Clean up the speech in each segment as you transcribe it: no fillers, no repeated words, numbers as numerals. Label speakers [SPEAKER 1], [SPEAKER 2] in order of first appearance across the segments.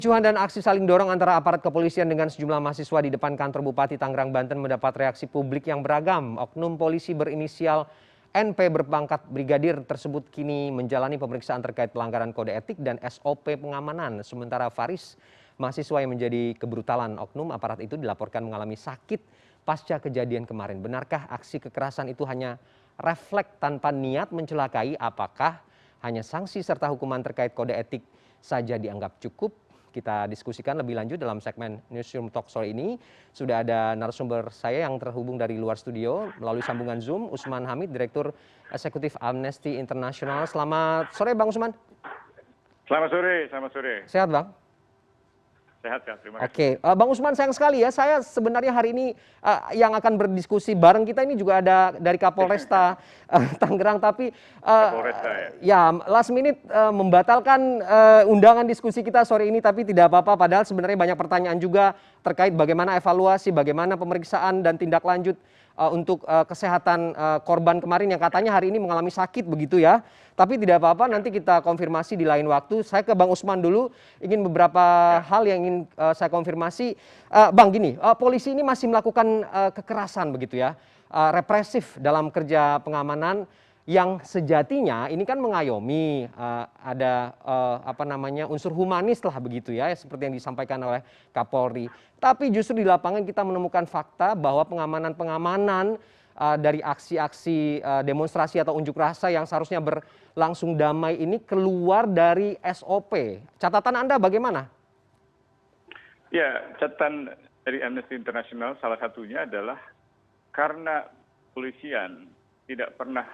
[SPEAKER 1] Kericuhan dan aksi saling dorong antara aparat kepolisian dengan sejumlah mahasiswa di depan kantor Bupati Tangerang, Banten mendapat reaksi publik yang beragam. Oknum polisi berinisial NP berpangkat brigadir tersebut kini menjalani pemeriksaan terkait pelanggaran kode etik dan SOP pengamanan. Sementara Faris, mahasiswa yang menjadi kebrutalan oknum aparat itu dilaporkan mengalami sakit pasca kejadian kemarin. Benarkah aksi kekerasan itu hanya refleks tanpa niat mencelakai? Apakah hanya sanksi serta hukuman terkait kode etik saja dianggap cukup? Kita diskusikan lebih lanjut dalam segmen Newsroom Talk sore ini. Sudah ada narasumber saya yang terhubung dari luar studio melalui sambungan Zoom, Usman Hamid, Direktur Eksekutif Amnesty International. Selamat sore Bang Usman.
[SPEAKER 2] Selamat sore, selamat sore.
[SPEAKER 1] Sehat Bang?
[SPEAKER 2] Sehat, terima kasih.
[SPEAKER 1] Oke, Bang Usman, sayang sekali ya, saya sebenarnya hari ini yang akan berdiskusi bareng kita ini juga ada dari Kapolresta Tangerang, tapi ya last minute membatalkan undangan diskusi kita sore ini, tapi tidak apa-apa, padahal sebenarnya banyak pertanyaan juga terkait bagaimana evaluasi, bagaimana pemeriksaan dan tindak lanjut untuk kesehatan korban kemarin yang katanya hari ini mengalami sakit begitu ya. Tapi tidak apa-apa, nanti kita konfirmasi di lain waktu. Saya ke Bang Usman dulu, ingin beberapa hal yang ingin saya konfirmasi. Bang, gini, polisi ini masih melakukan kekerasan begitu ya, represif dalam kerja pengamanan yang sejatinya ini kan mengayomi ada unsur humanis lah begitu ya, seperti yang disampaikan oleh Kapolri. Tapi justru di lapangan kita menemukan fakta bahwa pengamanan dari aksi-aksi demonstrasi atau unjuk rasa yang seharusnya berlangsung damai ini keluar dari SOP. Catatan Anda bagaimana?
[SPEAKER 2] Ya, catatan dari Amnesty International salah satunya adalah karena polisian tidak pernah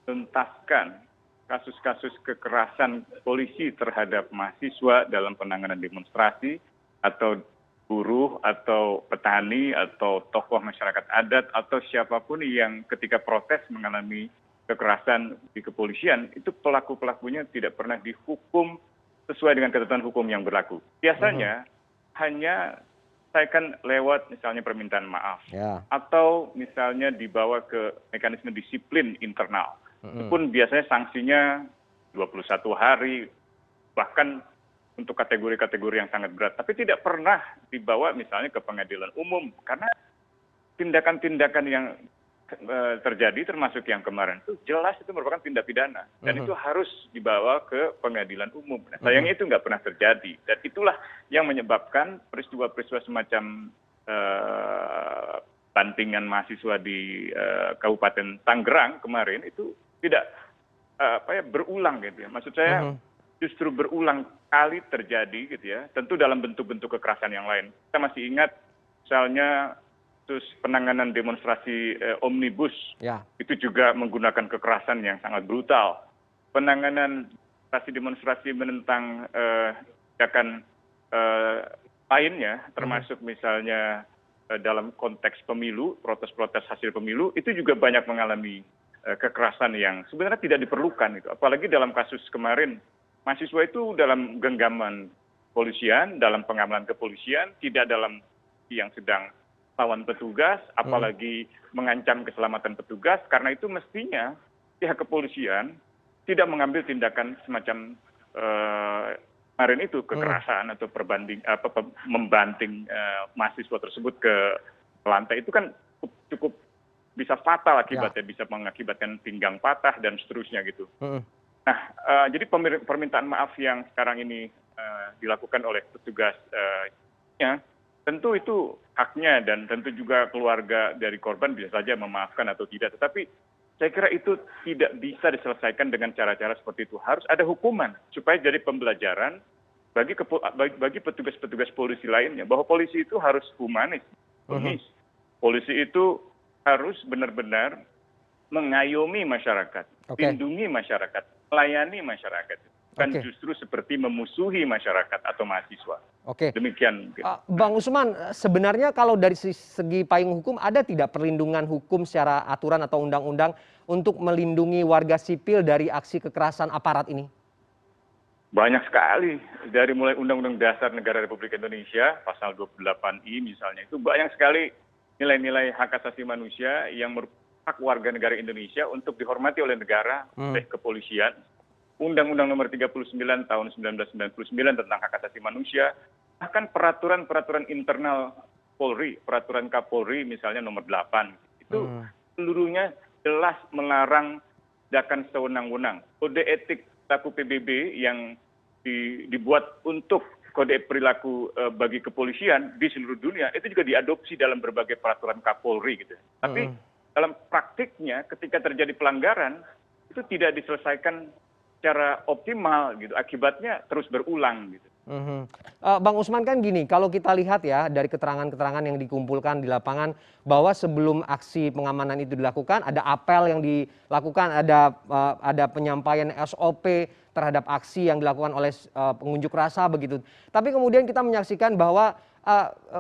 [SPEAKER 2] tuntaskan kasus-kasus kekerasan polisi terhadap mahasiswa dalam penanganan demonstrasi atau buruh atau petani atau tokoh masyarakat adat atau siapapun yang ketika protes mengalami kekerasan di kepolisian, itu pelaku-pelakunya tidak pernah dihukum sesuai dengan ketentuan hukum yang berlaku. Biasanya hanya saya kan lewat misalnya permintaan maaf atau misalnya dibawa ke mekanisme disiplin internal. Itu pun biasanya sanksinya 21 hari, bahkan untuk kategori-kategori yang sangat berat. Tapi tidak pernah dibawa misalnya ke pengadilan umum, karena tindakan-tindakan yang terjadi termasuk yang kemarin itu jelas itu merupakan tindak pidana. Dan itu harus dibawa ke pengadilan umum. Nah, sayangnya itu nggak pernah terjadi. Dan itulah yang menyebabkan peristiwa-peristiwa semacam bantingan mahasiswa di Kabupaten Tangerang kemarin itu tidak berulang gitu ya. Maksud saya justru berulang kali terjadi gitu ya. Tentu dalam bentuk-bentuk kekerasan yang lain. Kita masih ingat misalnya kasus penanganan demonstrasi omnibus itu juga menggunakan kekerasan yang sangat brutal. Penanganan demonstrasi menentang tindakan lainnya, termasuk misalnya dalam konteks pemilu, protes-protes hasil pemilu, itu juga banyak mengalami kekerasan yang sebenarnya tidak diperlukan itu. Apalagi dalam kasus kemarin, mahasiswa itu dalam genggaman polisian, dalam pengamanan kepolisian, tidak dalam yang sedang lawan petugas, apalagi mengancam keselamatan petugas, karena itu mestinya pihak kepolisian tidak mengambil tindakan semacam kemarin itu kekerasan atau membanting mahasiswa tersebut ke lantai. Itu kan cukup bisa fatal akibatnya, bisa mengakibatkan pinggang patah dan seterusnya gitu. Nah, jadi permintaan maaf yang sekarang ini dilakukan oleh petugas tentu itu haknya dan tentu juga keluarga dari korban bisa saja memaafkan atau tidak. Tetapi saya kira itu tidak bisa diselesaikan dengan cara-cara seperti itu. Harus ada hukuman supaya jadi pembelajaran bagi petugas-petugas polisi lainnya. Bahwa polisi itu harus humanis. Polisi itu harus benar-benar mengayomi masyarakat, lindungi masyarakat, melayani masyarakat. Bukan justru seperti memusuhi masyarakat atau mahasiswa. Demikian.
[SPEAKER 1] Bang Usman, sebenarnya kalau dari segi payung hukum ada tidak perlindungan hukum secara aturan atau undang-undang untuk melindungi warga sipil dari aksi kekerasan aparat ini?
[SPEAKER 2] Banyak sekali. Dari mulai Undang-Undang Dasar Negara Republik Indonesia, pasal 28I misalnya, itu banyak sekali nilai-nilai hak asasi manusia yang merupakan hak warga negara Indonesia untuk dihormati oleh negara, oleh kepolisian. Undang-Undang Nomor 39 Tahun 1999 tentang Hak Asasi Manusia, bahkan peraturan-peraturan internal Polri, peraturan Kapolri misalnya nomor 8, itu seluruhnya jelas melarang tindakan sewenang-wenang. Kode etik perilaku PBB yang dibuat untuk kode perilaku bagi kepolisian di seluruh dunia itu juga diadopsi dalam berbagai peraturan Kapolri gitu. Tapi dalam praktiknya ketika terjadi pelanggaran itu tidak diselesaikan secara optimal gitu. Akibatnya terus berulang gitu.
[SPEAKER 1] Bang Usman, kan gini, kalau kita lihat ya dari keterangan-keterangan yang dikumpulkan di lapangan bahwa sebelum aksi pengamanan itu dilakukan ada apel yang dilakukan, ada penyampaian SOP terhadap aksi yang dilakukan oleh pengunjuk rasa begitu. Tapi kemudian kita menyaksikan bahwa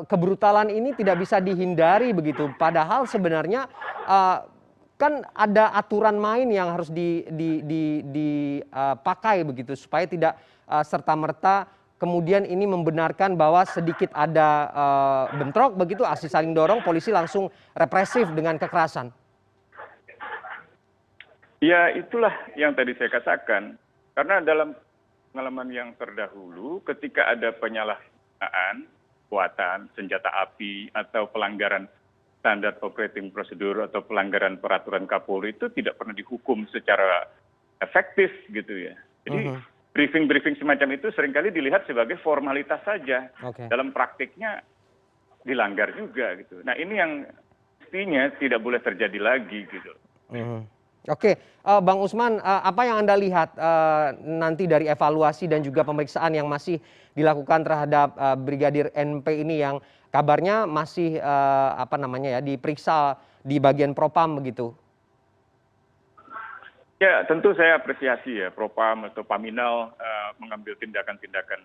[SPEAKER 1] kebrutalan ini tidak bisa dihindari begitu. Padahal sebenarnya kan ada aturan main yang harus dipakai begitu supaya tidak serta-merta kemudian ini membenarkan bahwa sedikit ada bentrok begitu, aksi saling dorong, polisi langsung represif dengan kekerasan.
[SPEAKER 2] Ya itulah yang tadi saya katakan. Karena dalam pengalaman yang terdahulu ketika ada penyalahgunaan kekuatan, senjata api atau pelanggaran standar operating procedure atau pelanggaran peraturan Kapolri itu tidak pernah dihukum secara efektif gitu ya. Jadi briefing-briefing semacam itu seringkali dilihat sebagai formalitas saja. Dalam praktiknya dilanggar juga gitu. Nah ini yang mestinya tidak boleh terjadi lagi gitu.
[SPEAKER 1] Oke, Bang Usman, apa yang Anda lihat nanti dari evaluasi dan juga pemeriksaan yang masih dilakukan terhadap Brigadir NP ini yang kabarnya masih diperiksa di bagian Propam begitu?
[SPEAKER 2] Ya, tentu saya apresiasi ya Propam atau Paminal mengambil tindakan-tindakan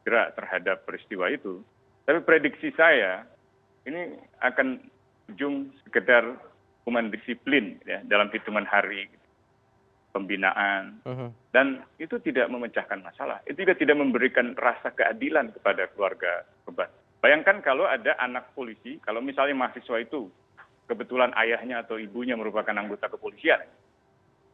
[SPEAKER 2] gerak terhadap peristiwa itu. Tapi prediksi saya ini akan ujung sekedar hukuman disiplin ya, dalam hitungan hari, pembinaan, dan itu tidak memecahkan masalah. Itu juga tidak memberikan rasa keadilan kepada keluarga korban. Bayangkan kalau ada anak polisi, kalau misalnya mahasiswa itu kebetulan ayahnya atau ibunya merupakan anggota kepolisian,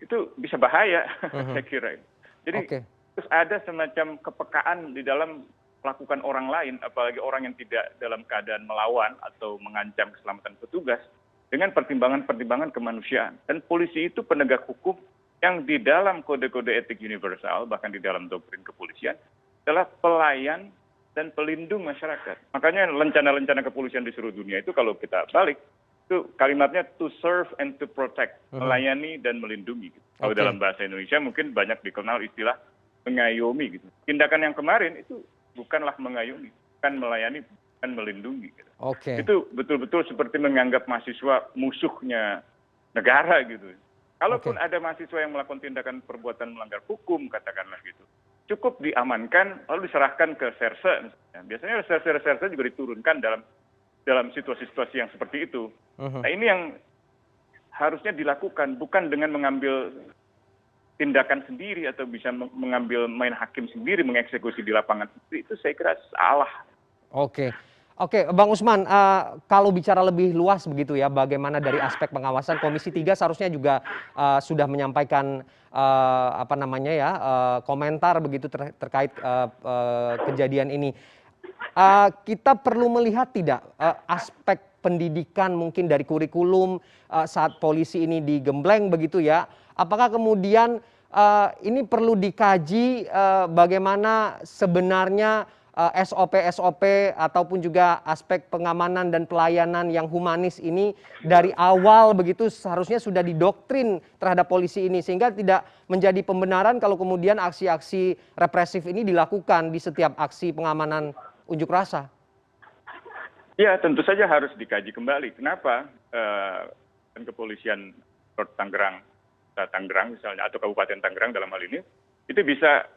[SPEAKER 2] itu bisa bahaya, saya kira. Jadi terus ada semacam kepekaan di dalam melakukan orang lain, apalagi orang yang tidak dalam keadaan melawan atau mengancam keselamatan petugas, dengan pertimbangan-pertimbangan kemanusiaan. Dan polisi itu penegak hukum yang di dalam kode-kode etik universal, bahkan di dalam doktrin kepolisian, adalah pelayan dan pelindung masyarakat. Makanya lencana-lencana kepolisian di seluruh dunia itu kalau kita balik, itu kalimatnya to serve and to protect, melayani dan melindungi. Kalau dalam bahasa Indonesia mungkin banyak dikenal istilah mengayomi. Gitu. Tindakan yang kemarin itu bukanlah mengayomi, bukan melayani, bukan melindungi. Gitu. Itu betul-betul seperti menganggap mahasiswa musuhnya negara gitu. Kalaupun ada mahasiswa yang melakukan tindakan perbuatan melanggar hukum, katakanlah gitu, cukup diamankan lalu diserahkan ke serse. Biasanya serse juga diturunkan dalam situasi-situasi yang seperti itu. Nah ini yang harusnya dilakukan, bukan dengan mengambil tindakan sendiri atau bisa mengambil main hakim sendiri, mengeksekusi di lapangan. Itu saya kira salah.
[SPEAKER 1] Oke, Bang Usman, kalau bicara lebih luas begitu ya, bagaimana dari aspek pengawasan, Komisi 3 seharusnya juga sudah menyampaikan komentar begitu terkait kejadian ini. Kita perlu melihat tidak aspek pendidikan mungkin dari kurikulum saat polisi ini digembleng begitu ya, apakah kemudian ini perlu dikaji bagaimana sebenarnya SOP ataupun juga aspek pengamanan dan pelayanan yang humanis ini dari awal begitu seharusnya sudah didoktrin terhadap polisi ini sehingga tidak menjadi pembenaran kalau kemudian aksi-aksi represif ini dilakukan di setiap aksi pengamanan unjuk rasa.
[SPEAKER 2] Ya tentu saja harus dikaji kembali. Kenapa kepolisian Tangerang misalnya atau Kabupaten Tangerang dalam hal ini itu bisa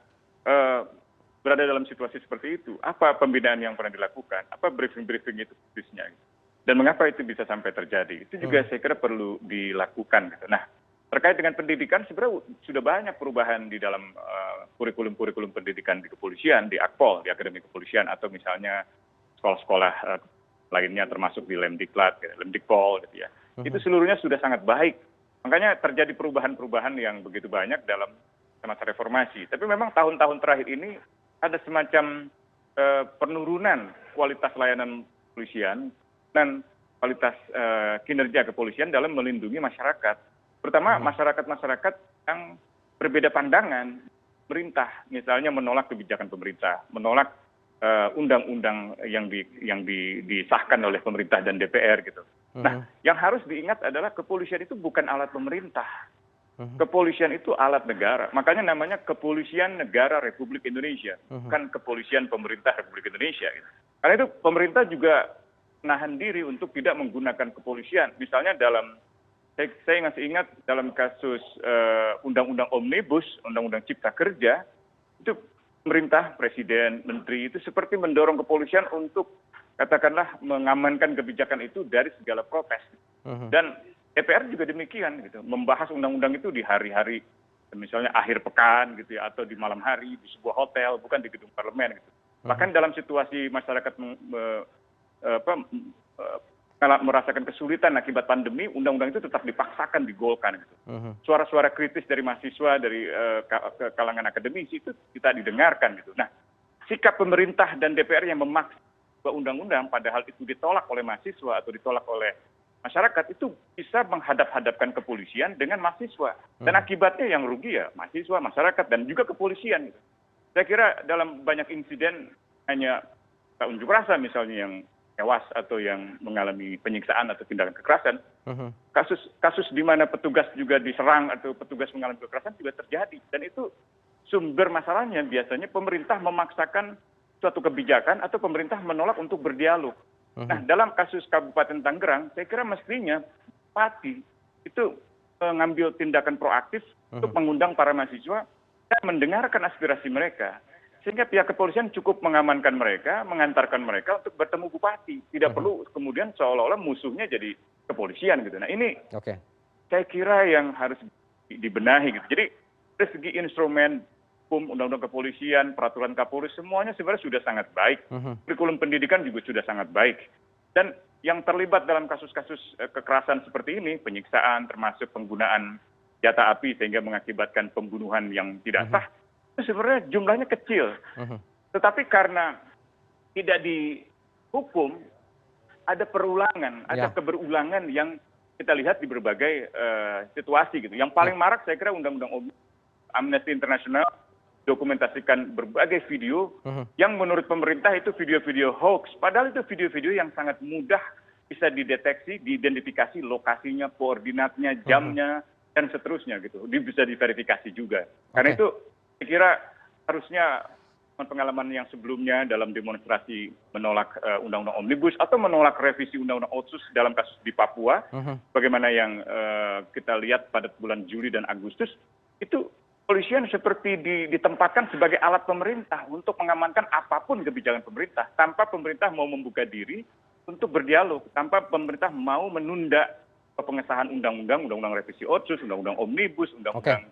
[SPEAKER 2] berada dalam situasi seperti itu. Apa pembinaan yang pernah dilakukan? Apa briefing-briefing itu persisnya? Dan mengapa itu bisa sampai terjadi? Itu juga saya kira perlu dilakukan. Gitu. Nah, terkait dengan pendidikan sebenarnya sudah banyak perubahan di dalam kurikulum-kurikulum pendidikan di kepolisian, di Akpol, di Akademi Kepolisian, atau misalnya sekolah-sekolah lainnya termasuk di Lemdiklat, Lemdikpol, gitu ya. Itu seluruhnya sudah sangat baik. Makanya terjadi perubahan-perubahan yang begitu banyak dalam masa reformasi. Tapi memang tahun-tahun terakhir ini ada semacam penurunan kualitas layanan kepolisian dan kualitas kinerja kepolisian dalam melindungi masyarakat, terutama masyarakat-masyarakat yang berbeda pandangan pemerintah, misalnya menolak kebijakan pemerintah, menolak undang-undang yang disahkan oleh pemerintah dan DPR gitu. Nah, yang harus diingat adalah kepolisian itu bukan alat pemerintah. Kepolisian itu alat negara. Makanya namanya Kepolisian Negara Republik Indonesia, bukan Kepolisian Pemerintah Republik Indonesia. Gitu. Karena itu pemerintah juga menahan diri untuk tidak menggunakan kepolisian. Misalnya saya masih ingat dalam kasus Undang-Undang Omnibus, Undang-Undang Cipta Kerja, itu pemerintah, presiden, menteri itu seperti mendorong kepolisian untuk katakanlah mengamankan kebijakan itu dari segala protes. Dan DPR juga demikian gitu, membahas undang-undang itu di hari-hari misalnya akhir pekan gitu ya, atau di malam hari di sebuah hotel, bukan di gedung parlemen gitu. Bahkan dalam situasi masyarakat merasakan kesulitan akibat pandemi, undang-undang itu tetap dipaksakan digolkan gitu. Suara-suara kritis dari mahasiswa, dari kalangan akademisi itu kita didengarkan gitu. Nah, sikap pemerintah dan DPR yang memaksa undang-undang padahal itu ditolak oleh mahasiswa atau ditolak oleh masyarakat itu bisa menghadap-hadapkan kepolisian dengan mahasiswa. Dan akibatnya yang rugi ya mahasiswa, masyarakat, dan juga kepolisian. Gitu. Saya kira dalam banyak insiden hanya unjuk rasa misalnya yang tewas atau yang mengalami penyiksaan atau tindakan kekerasan, kasus di mana petugas juga diserang atau petugas mengalami kekerasan juga terjadi. Dan itu sumber masalahnya biasanya pemerintah memaksakan suatu kebijakan atau pemerintah menolak untuk berdialog. Nah, dalam kasus Kabupaten Tangerang, saya kira mestinya Bupati itu mengambil tindakan proaktif untuk mengundang para mahasiswa dan mendengarkan aspirasi mereka. Sehingga pihak kepolisian cukup mengamankan mereka, mengantarkan mereka untuk bertemu Bupati. Tidak perlu kemudian seolah-olah musuhnya jadi kepolisian gitu. Nah, ini saya kira yang harus dibenahi gitu. Jadi dari segi instrumen hukum, undang-undang kepolisian, peraturan Kapolri, semuanya sebenarnya sudah sangat baik. Kurikulum pendidikan juga sudah sangat baik. Dan yang terlibat dalam kasus-kasus kekerasan seperti ini, penyiksaan, termasuk penggunaan senjata api sehingga mengakibatkan pembunuhan yang tidak sah, itu sebenarnya jumlahnya kecil. Tetapi karena tidak dihukum, ada perulangan, ada keberulangan yang kita lihat di berbagai situasi gitu. Yang paling marak saya kira Undang-Undang Amnesty International dokumentasikan berbagai video yang menurut pemerintah itu video-video hoax. Padahal itu video-video yang sangat mudah bisa dideteksi, diidentifikasi lokasinya, koordinatnya, jamnya, dan seterusnya gitu. Bisa diverifikasi juga. Karena itu saya kira harusnya pengalaman yang sebelumnya dalam demonstrasi menolak Undang-Undang Omnibus atau menolak revisi Undang-Undang Otsus dalam kasus di Papua, bagaimana yang kita lihat pada bulan Juli dan Agustus, itu kepolisian seperti ditempatkan sebagai alat pemerintah untuk mengamankan apapun kebijakan pemerintah tanpa pemerintah mau membuka diri untuk berdialog, tanpa pemerintah mau menunda pengesahan undang-undang revisi Otsus, undang-undang Omnibus, undang-undang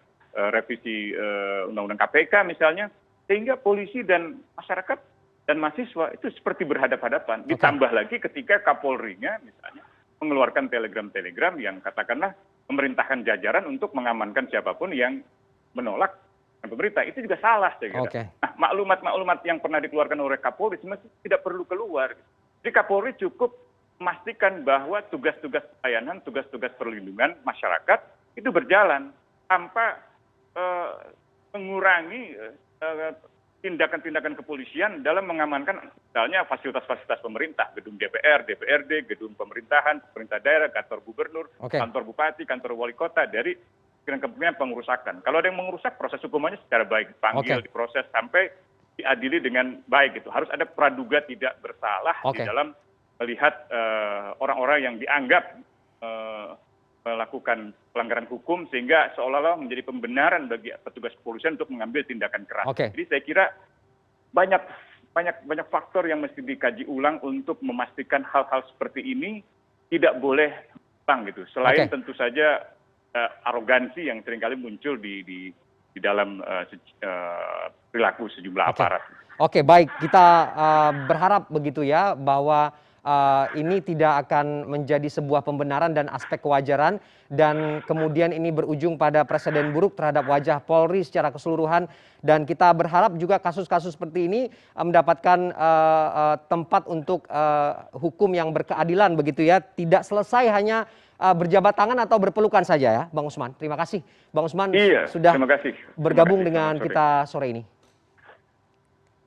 [SPEAKER 2] revisi undang-undang KPK misalnya, sehingga polisi dan masyarakat dan mahasiswa itu seperti berhadapan-hadapan. Ditambah lagi ketika Kapolri-nya misalnya mengeluarkan telegram-telegram yang katakanlah memerintahkan jajaran untuk mengamankan siapapun yang menolak pemerintah, itu juga salah saya kira. Nah, maklumat-maklumat yang pernah dikeluarkan oleh Kapolri semestinya tidak perlu keluar. Jadi Kapolri cukup memastikan bahwa tugas-tugas pelayanan, tugas-tugas perlindungan masyarakat itu berjalan tanpa mengurangi tindakan-tindakan kepolisian dalam mengamankan misalnya fasilitas-fasilitas pemerintah, gedung DPR, DPRD, gedung pemerintahan, pemerintah daerah, kantor gubernur, kantor bupati, kantor wali kota dari kemungkinan pengerusakan. Kalau ada yang mengerusak, proses hukumannya secara baik dipanggil, diproses sampai diadili dengan baik. Itu harus ada praduga tidak bersalah di dalam melihat orang-orang yang dianggap melakukan pelanggaran hukum sehingga seolah-olah menjadi pembenaran bagi petugas kepolisian untuk mengambil tindakan keras. Jadi saya kira banyak faktor yang mesti dikaji ulang untuk memastikan hal-hal seperti ini tidak boleh hilang gitu. Selain tentu saja arogansi yang seringkali muncul di dalam perilaku sejumlah aparat.
[SPEAKER 1] Baik, kita berharap begitu ya bahwa ini tidak akan menjadi sebuah pembenaran dan aspek kewajaran, dan kemudian ini berujung pada presiden buruk terhadap wajah Polri secara keseluruhan. Dan kita berharap juga kasus-kasus seperti ini mendapatkan tempat untuk hukum yang berkeadilan begitu ya, tidak selesai hanya berjabat tangan atau berpelukan saja ya, Bang Usman. Terima kasih Bang Usman
[SPEAKER 2] Iya,
[SPEAKER 1] sudah
[SPEAKER 2] terima kasih.
[SPEAKER 1] bergabung
[SPEAKER 2] Terima kasih.
[SPEAKER 1] dengan
[SPEAKER 2] Selamat sore.
[SPEAKER 1] kita sore ini.